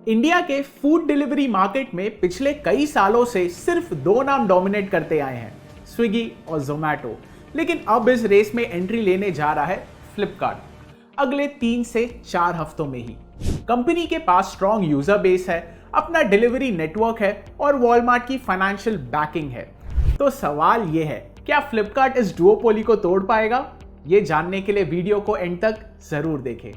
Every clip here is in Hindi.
इंडिया के फूड डिलीवरी मार्केट में पिछले कई सालों से सिर्फ दो नाम डोमिनेट करते आए हैं, स्विगी और जोमैटो। लेकिन अब इस रेस में एंट्री लेने जा रहा है फ्लिपकार्ट अगले 3 से 4 हफ्तों में ही। कंपनी के पास स्ट्रॉन्ग यूजर बेस है, अपना डिलीवरी नेटवर्क है और वॉलमार्ट की फाइनेंशियल बैकिंग है। तो सवाल यह है, क्या फ्लिपकार्ट इस डुओपोली को तोड़ पाएगा? ये जानने के लिए वीडियो को एंड तक जरूर देखें।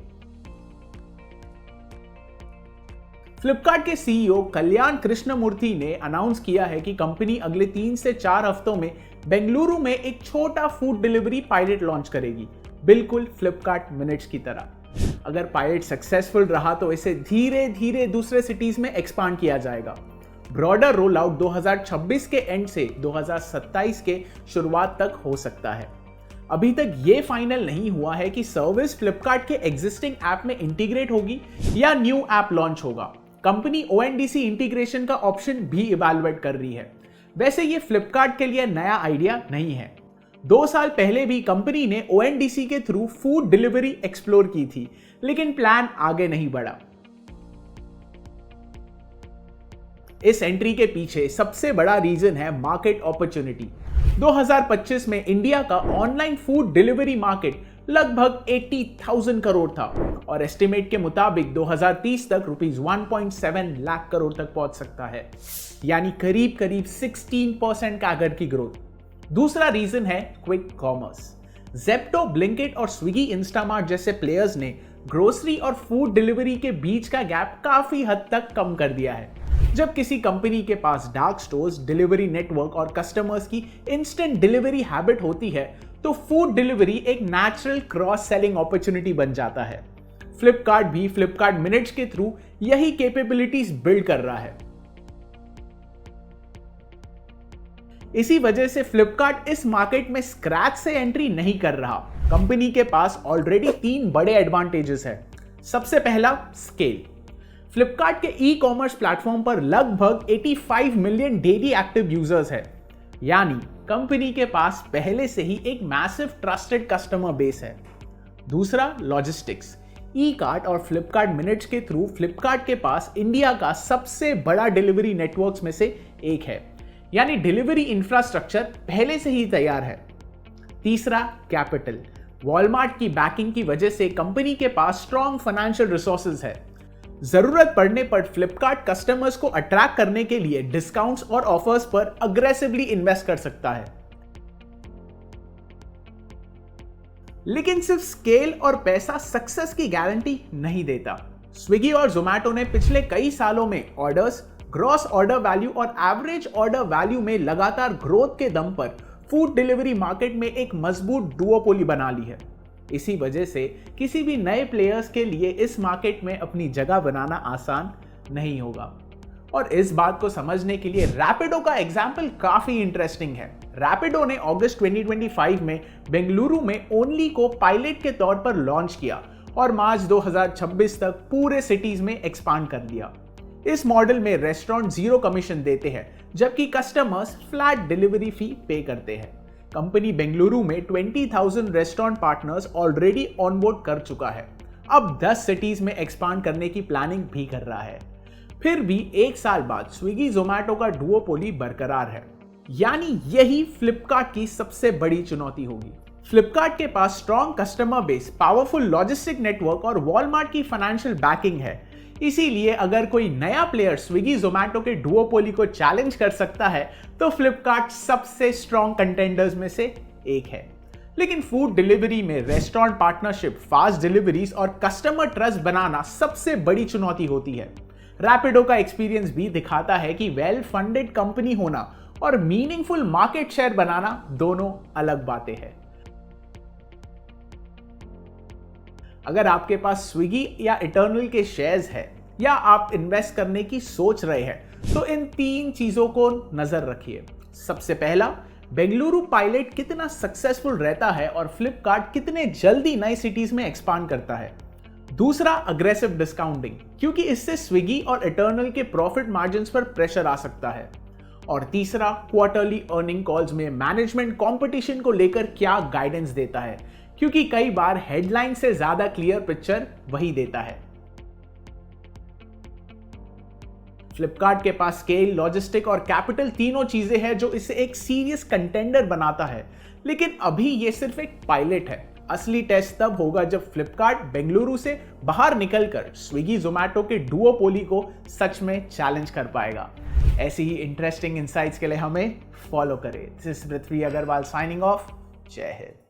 फ्लिपकार्ट के सीईओ कल्याण कृष्णमूर्ति ने अनाउंस किया है कि कंपनी अगले 3 से 4 हफ्तों में बेंगलुरु में एक छोटा फूड डिलीवरी पायलट लॉन्च करेगी, बिल्कुल फ्लिपकार्ट मिनट्स की तरह। अगर पायलट सक्सेसफुल रहा तो इसे धीरे धीरे दूसरे सिटीज में एक्सपांड किया जाएगा। ब्रॉडर रोल आउट 2026 के एंड से 2027 के शुरुआत तक हो सकता है। अभी तक ये फाइनल नहीं हुआ है कि सर्विस फ्लिपकार्ट के एग्जिस्टिंग ऐप में इंटीग्रेट होगी या न्यू ऐप लॉन्च होगा। कंपनी ONDC इंटीग्रेशन का ऑप्शन भी इवैल्यूएट कर रही है। वैसे ये फ्लिपकार्ट के लिए नया आइडिया नहीं है। 2 साल पहले भी कंपनी ने ONDC के थ्रू फूड डिलीवरी एक्सप्लोर की थी, लेकिन प्लान आगे नहीं बढ़ा। इस एंट्री के पीछे सबसे बड़ा रीजन है मार्केट अपॉर्चुनिटी। 2025 में इंडिया का ऑनलाइन फूड डिलीवरी मार्केट लगभग 80,000 करोड़ था और एस्टिमेट के मुताबिक 2030 तक रुपीस 1.7 लाख करोड़ तक पहुंच सकता है, यानी करीब करीब 16% कैगर की ग्रोथ। दूसरा रीजन है क्विक कॉमर्स। जेप्टो, ब्लिंकिट और स्विगी इंस्टामार्ट जैसे प्लेयर्स ने ग्रोसरी और फूड डिलीवरी के बीच का गैप काफी हद तक कम कर दिया है। जब किसी कंपनी के पास डार्क स्टोर्स, डिलीवरी नेटवर्क और कस्टमर्स की इंस्टेंट डिलीवरी हैबिट होती है तो फूड डिलीवरी एक नेचुरल क्रॉस सेलिंग अपॉर्चुनिटी बन जाता है। फ्लिपकार्ट भी फ्लिपकार्ट मिनट्स के थ्रू यही कैपेबिलिटीज बिल्ड कर रहा है। इसी वजह से फ्लिपकार्ट इस मार्केट में स्क्रैच से एंट्री नहीं कर रहा। कंपनी के पास ऑलरेडी 3 बड़े एडवांटेजेस है। सबसे पहला, स्केल। फ्लिपकार्ट के ई कॉमर्स प्लेटफॉर्म पर लगभग 85 मिलियन डेली एक्टिव यूजर्स है, यानी कंपनी के पास पहले से ही एक मैसिव ट्रस्टेड कस्टमर बेस है। दूसरा, लॉजिस्टिक्स। ई कार्ट और फ्लिपकार्ट मिनट्स के थ्रू फ्लिपकार्ट के पास इंडिया का सबसे बड़ा डिलीवरी नेटवर्क्स में से एक है, यानी डिलीवरी इंफ्रास्ट्रक्चर पहले से ही तैयार है। तीसरा, कैपिटल। वॉलमार्ट की बैकिंग की वजह से कंपनी के पास स्ट्रॉन्ग फाइनेंशियल रिसोर्सेज है। जरूरत पड़ने पर फ्लिपकार्ट कस्टमर्स को अट्रैक्ट करने के लिए डिस्काउंट्स और ऑफर्स पर अग्रेसिवली इन्वेस्ट कर सकता है। लेकिन सिर्फ स्केल और पैसा सक्सेस की गारंटी नहीं देता। स्विगी और जोमैटो ने पिछले कई सालों में ऑर्डर्स, ग्रॉस ऑर्डर वैल्यू और एवरेज ऑर्डर वैल्यू में लगातार ग्रोथ के दम पर फूड डिलीवरी मार्केट में एक मजबूत डुओपोली बना ली है। इसी वजह से किसी भी नए प्लेयर्स के लिए इस मार्केट में अपनी जगह बनाना आसान नहीं होगा। और इस बात को समझने के लिए रैपिडो का एग्जाम्पल काफी इंटरेस्टिंग है। रैपिडो ने अगस्त 2025 में बेंगलुरु में ओनली को पायलट के तौर पर लॉन्च किया और मार्च 2026 तक पूरे सिटीज में एक्सपांड कर लिया। इस मॉडल में रेस्टोरेंट 0 कमीशन देते हैं, जबकि कस्टमर्स फ्लैट डिलीवरी फी पे करते हैं। कंपनी बेंगलुरु में 20,000 रेस्टोरेंट पार्टनर्स ऑलरेडी ऑनबोर्ड कर चुका है। अब 10 सिटीज में एक्सपांड करने की प्लानिंग भी कर रहा है। फिर भी 1 साल बाद स्विगी जोमैटो का डुओपोली बरकरार है, यानी यही फ्लिपकार्ट की सबसे बड़ी चुनौती होगी। फ्लिपकार्ट के पास strong customer base, powerful logistic network और वॉलमार्ट की फाइनेंशियल बैकिंग है। इसीलिए अगर कोई नया प्लेयर स्विगी जोमैटो के डुओपोली को चैलेंज कर सकता है तो फ्लिपकार्ट सबसे स्ट्रॉन्ग कंटेंडर्स में से एक है। लेकिन फूड डिलीवरी में रेस्टोरेंट पार्टनरशिप, फास्ट डिलीवरीज और कस्टमर ट्रस्ट बनाना सबसे बड़ी चुनौती होती है। रैपिडो का एक्सपीरियंस भी दिखाता है कि वेल फंडेड कंपनी होना और मीनिंगफुल मार्केट शेयर बनाना दोनों अलग बातें हैं। अगर आपके पास स्विगी या इटर्नल के शेयर्स है या आप इन्वेस्ट करने की सोच रहे हैं तो इन 3 चीजों को नजर रखिए। सबसे पहला, बेंगलुरु पायलट कितना सक्सेसफुल रहता है और फ्लिपकार्ट कितने जल्दी नई सिटीज में एक्सपांड करता है। दूसरा, अग्रेसिव डिस्काउंटिंग, क्योंकि इससे स्विगी और इटर्नल के प्रॉफिट मार्जिन्स पर प्रेशर आ सकता है। और तीसरा, क्वार्टरली अर्निंग कॉल्स में मैनेजमेंट कंपटीशन को लेकर क्या गाइडेंस देता है, क्योंकि कई बार हेडलाइन से ज्यादा क्लियर पिक्चर वही देता है। फ्लिपकार्ट के पास स्केल, लॉजिस्टिक और कैपिटल तीनों चीजें हैं जो इसे एक सीरियस कंटेंडर बनाता है, लेकिन अभी ये सिर्फ एक पायलट है। असली टेस्ट तब होगा जब फ्लिपकार्ट बेंगलुरु से बाहर निकलकर स्विगी जोमैटो के डुओपोली को सच में चैलेंज कर पाएगा। ऐसी ही इंटरेस्टिंग इनसाइट्स के लिए हमें फॉलो करें। This is Prithvi Agarwal signing off. जय हिंद।